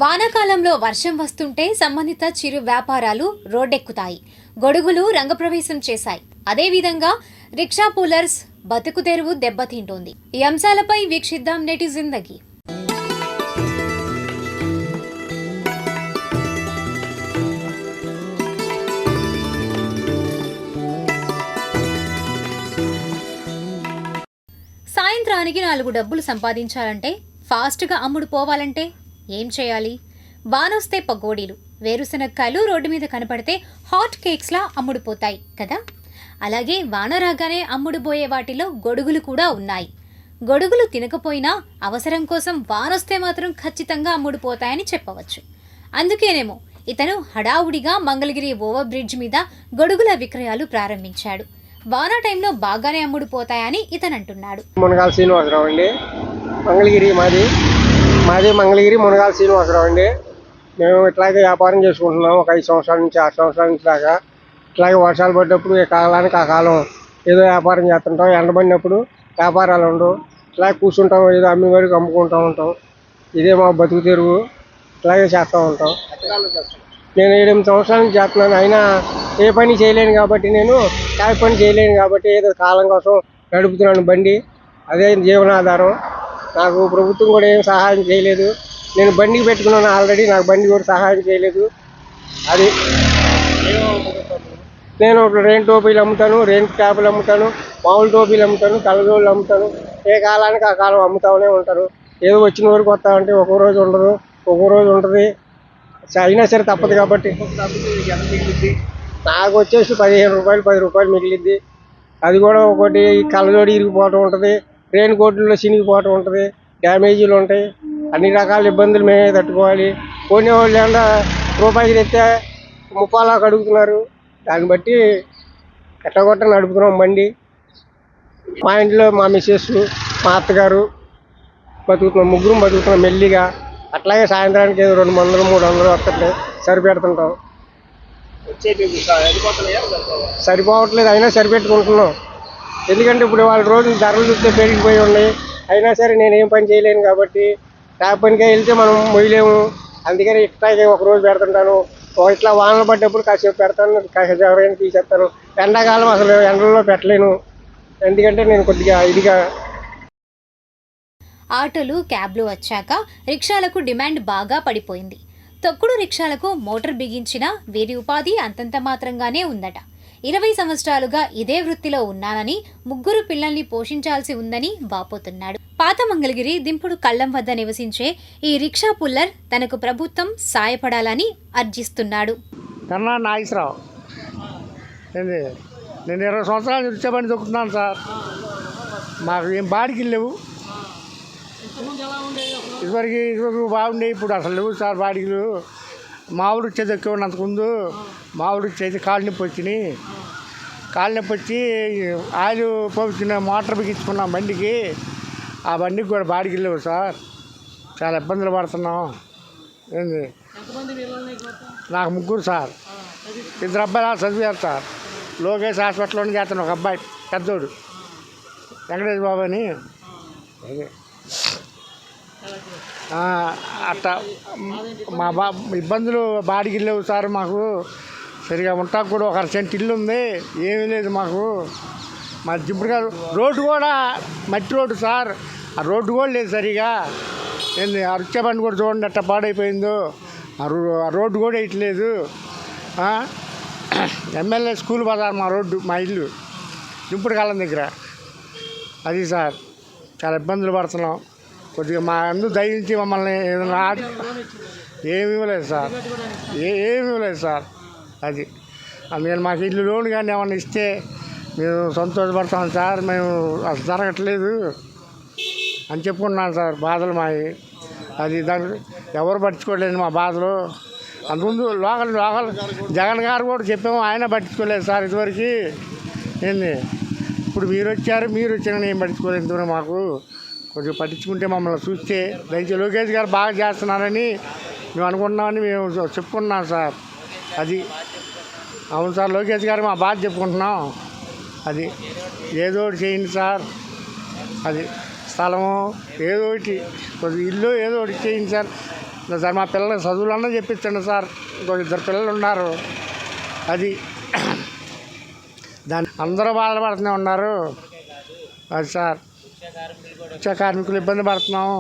వానాకాలంలో వర్షం వస్తుంటే సంబంధిత చిరు వ్యాపారాలు రోడ్డెక్కుతాయి. గొడుగులు రంగప్రవేశం చేశాయి. అదేవిధంగా రిక్షా పూలర్స్ బతుకు తెరువు దెబ్బతింటోంది. ఈ అంశాలపై వీక్షిద్దాం నేటి జిందగీ. సాయంత్రానికి 4 డబ్బులు సంపాదించాలంటే, ఫాస్ట్గా అమ్ముడు పోవాలంటే ఏం చేయాలి? వానొస్తే పకోడీలు, వేరుశనక్కాయలు రోడ్డు మీద కనపడితే హాట్ కేక్స్లా అమ్ముడుపోతాయి కదా. అలాగే వాన రాగానే అమ్ముడుపోయే వాటిలో గొడుగులు కూడా ఉన్నాయి. గొడుగులు తినకపోయినా అవసరం కోసం వానొస్తే మాత్రం ఖచ్చితంగా అమ్ముడుపోతాయని చెప్పవచ్చు. అందుకేనేమో ఇతను హడావుడిగా మంగళగిరి ఓవర్ బ్రిడ్జ్ మీద గొడుగుల విక్రయాలు ప్రారంభించాడు. వానా టైంలో బాగానే అమ్ముడుపోతాయని ఇతను అంటున్నాడు. మునగాల శ్రీనివాసరావు అండి, మంగళగిరి మాది మంగళగిరి మునగాల శ్రీనివాసరావు అండి. మేము ఇట్లాగే వ్యాపారం చేసుకుంటున్నాం ఒక 5 సంవత్సరాల నుంచి 6 సంవత్సరాల నుంచి దాకా. ఇట్లాగే వర్షాలు పడ్డప్పుడు ఏ కాలానికి ఆ కాలం ఏదో వ్యాపారం చేస్తుంటాం. ఎండబడినప్పుడు వ్యాపారాలు ఉండవు. ఇట్లాగే కూర్చుంటాం, ఏదో అమ్మి వరకు అమ్ముకుంటూ ఉంటాం. ఇదే మా బతుకు తెరువు. ఇట్లాగే చేస్తూ ఉంటాం. నేను 8 సంవత్సరాల నుంచి చేస్తున్నాను. అయినా ఏ పని చేయలేను కాబట్టి, నేను కాయ పని చేయలేను కాబట్టి ఏదో కాలం కోసం నడుపుతున్నాను బండి. అదే జీవనాధారం. నాకు ప్రభుత్వం కూడా ఏం సహాయం చేయలేదు. నేను బండికి పెట్టుకున్నాను ఆల్రెడీ, నాకు బండి కూడా సహాయం చేయలేదు. అది నేను రెయిన్ టోపీలు అమ్ముతాను, రెయిన్ క్యాపులు అమ్ముతాను, మామూలు టోపీలు అమ్ముతాను, కళ్ళజోళ్ళు అమ్ముతాను. ఏ కాలానికి ఆ కాలం అమ్ముతానే ఉంటారు. ఏదో వచ్చిన వరకు వస్తామంటే ఒక్కో రోజు ఉండదు, ఒక్కో రోజు ఉంటుంది. అయినా సరే తప్పదు కాబట్టి నాకు వచ్చేసి 15 రూపాయలు 10 రూపాయలు మిగిలిద్ది. అది కూడా ఒకటి కళ్ళజోడి ఇరిగిపోవటం ఉంటుంది, రెయిన్ కోట్లలో చినిగిపోవటం ఉంటుంది, డ్యామేజీలు ఉంటాయి. అన్ని రకాల ఇబ్బందులు మేమే తట్టుకోవాలి. కొనేవాళ్ళు ఏమన్నా రూపాయికి తెస్తే 30 లాగా అడుగుతున్నారు. దాన్ని బట్టి ఎట్టగొట్ట నడుపుతున్నాం బండి. మా ఇంట్లో మా మిస్సెస్, మా అత్తగారు బతుకుతున్నాం, ముగ్గురు బతుకుతున్నాం మెల్లిగా. అట్లాగే సాయంత్రానికి ఏదో 200 300 వస్తుంది, సరిపెడుతుంటాం. సరిపోవట్లేదు, అయినా సరిపెట్టుకుంటున్నాం. ఎందుకంటే ఇప్పుడు వాళ్ళ రోజు ధరలు చూస్తే పెరిగిపోయి ఉన్నాయి. అయినా సరే నేనేం పని చేయలేను కాబట్టి, ట్యాప్ పనికే వెళ్తే మనం మొయ్యలేము. అందుకని ఇట్లాగే ఒకరోజు పెడుతుంటాను. ఇట్లా వానలు పడ్డప్పుడు కాసేపు పెడతాను, కాసేపు ఎవరైనా తీసేస్తాను. ఎండాకాలం అసలు ఎండల్లో పెట్టలేను, ఎందుకంటే నేను కొద్దిగా ఇదిగా. ఆటోలు, క్యాబ్లు వచ్చాక రిక్షాలకు డిమాండ్ బాగా పడిపోయింది. తొక్కుడు రిక్షాలకు మోటార్ బిగించినా వీరి ఉపాధి అంతంత మాత్రంగానే ఉందట. 20 సంవత్సరాలుగా ఇదే వృత్తిలో ఉన్నానని, 3 పిల్లల్ని పోషించాల్సి ఉందని వాపోతున్నాడు. పాత మంగళగిరి దింపుడు కళ్ళం వద్ద నివసించే ఈ రిక్షా పుల్లర్ తనకు ప్రభుత్వం సాయపడాలని అర్జిస్తున్నాడు. కన్నా నాగేశ్వరరావు ఏంది, నేను 20 సంవత్సరాలు రిక్షా బండి తొక్కుతున్నాను సార్. మాకు ఏం బాడికి లేవు. ఇదివరకు బాగుండే, ఇప్పుడు అసలు లేవు సార్ బాడిగలు. మామిడి వచ్చేది ఎక్కువ అంతకుముందు. మామిడి వచ్చేది కాళ్ళు నొప్పి వచ్చినాయి. కాళ్ళు నొప్పి వచ్చి ఆయిల్ పోపించిన మోటార్ బిగించుకున్నాం బండికి. ఆ బండికి కూడా బాడికి లేవు సార్. చాలా ఇబ్బందులు పడుతున్నాం. ఏంది, నాకు 3 సార్. 2 అబ్బాయిలు చదివారు సార్. లోకేష్ హాస్పిటల్లోనే చేస్తాను. ఒక అబ్బాయి పెద్దోడు వెంకటేష్ బాబు అని. అదే అట్లా మా ఇబ్బందులు బాడికి లేవు సార్. మాకు సరిగా ఉంటాకు కూడా ఒక సెంట్ ఇల్లు ఉంది, ఏమీ లేదు మాకు. మా జింపుడుగా రోడ్డు కూడా మట్టి రోడ్డు సార్. ఆ రోడ్డు కూడా లేదు సరిగా. ఏంది, ఆ రిక్షా బండి కూడా చూడండి అట్లా పాడైపోయిందో. ఆ రోడ్డు కూడా వేయట్లేదు. ఎమ్మెల్యే స్కూల్ బజార్ మా రోడ్డు, మా ఇల్లు జింపుడు కాలం దగ్గర. అది సార్, చాలా ఇబ్బందులు పడుతున్నాం. కొద్దిగా మా అందరూ దయించి మమ్మల్ని ఏదైనా ఏమీ ఇవ్వలేదు సార్, ఏమీ ఇవ్వలేదు సార్. అది అందుకని మాకు ఇల్లు లోన్ కానీ ఏమన్నా ఇస్తే మేము సంతోషపడతాం సార్. మేము అసలు జరగట్లేదు అని చెప్పుకున్నాను సార్. బాధలు మావి. అది దాన్ని ఎవరు పట్టించుకోలేదు మా బాధలు. అంతకుముందు లోకల్ జగన్ గారు కూడా చెప్పాము, ఆయన పట్టించుకోలేదు సార్ ఇదివరకు. ఏంది, ఇప్పుడు మీరు వచ్చినా నేను పట్టించుకోలేదు. ఇంతవరకు మాకు కొంచెం పట్టించుకుంటే మమ్మల్ని చూస్తే దయచేసి లోకేష్ గారు బాగా చేస్తున్నారని మేము అనుకుంటున్నామని మేము చెప్పుకున్నాం సార్. అది అవును సార్, లోకేష్ గారు మా బాధ చెప్పుకుంటున్నాం. అది ఏదో ఒకటి చేయండి సార్. అది స్థలము ఏదో ఒకటి, కొద్దిగా ఇల్లు ఏదో ఒకటి చేయండి సార్. సార్ మా పిల్లలు చదువులన్నా చెప్పించండి సార్. ఇంకో 2 పిల్లలు ఉన్నారు. అది దాన్ని అందరూ బాధపడుతూనే ఉన్నారు. అది సార్, కార్మికులు ఇబ్బంది పడుతున్నాము.